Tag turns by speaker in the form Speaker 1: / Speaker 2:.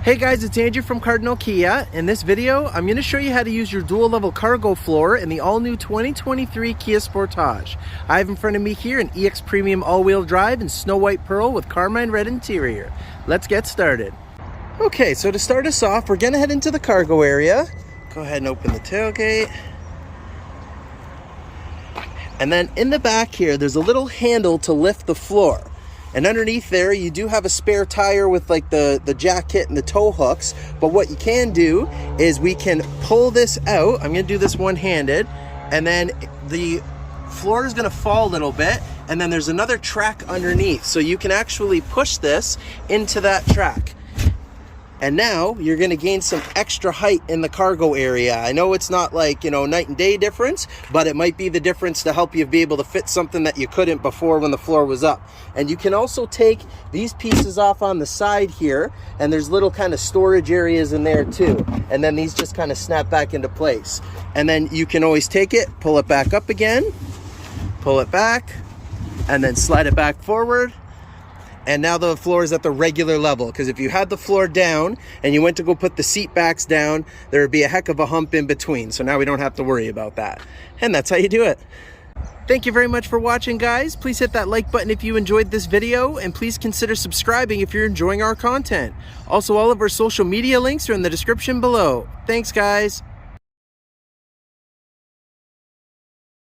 Speaker 1: Hey guys, it's Andrew from Cardinal Kia. In this video, I'm going to show you how to use your dual level cargo floor in the all-new 2023 Kia Sportage. I have in front of me here an EX Premium all-wheel drive in snow white pearl with carmine red interior. Let's get started. Okay, so to start us off, we're going to head into the cargo area. Go ahead and open the tailgate. And then in the back here, there's a little handle to lift the floor. And underneath there, you do have a spare tire with like the jack kit and the tow hooks. But what you can do is we can pull this out. I'm gonna do this one-handed. And then the floor is gonna fall a little bit. And then there's another track underneath. So you can actually push this into that track. And now you're gonna gain some extra height in the cargo area. I know it's not like, night and day difference, but it might be the difference to help you be able to fit something that you couldn't before when the floor was up. And you can also take these pieces off on the side here, and there's little kind of storage areas in there too. And then these just kind of snap back into place. And then you can always take it, pull it back up again, pull it back, and then slide it back forward. And now the floor is at the regular level, because if you had the floor down and you went to go put the seat backs down, there would be a heck of a hump in between. So now we don't have to worry about that. And that's how you do it. Thank you very much for watching, guys. Please hit that like button if you enjoyed this video, and please consider subscribing if you're enjoying our content. Also, all of our social media links are in the description below. Thanks, guys.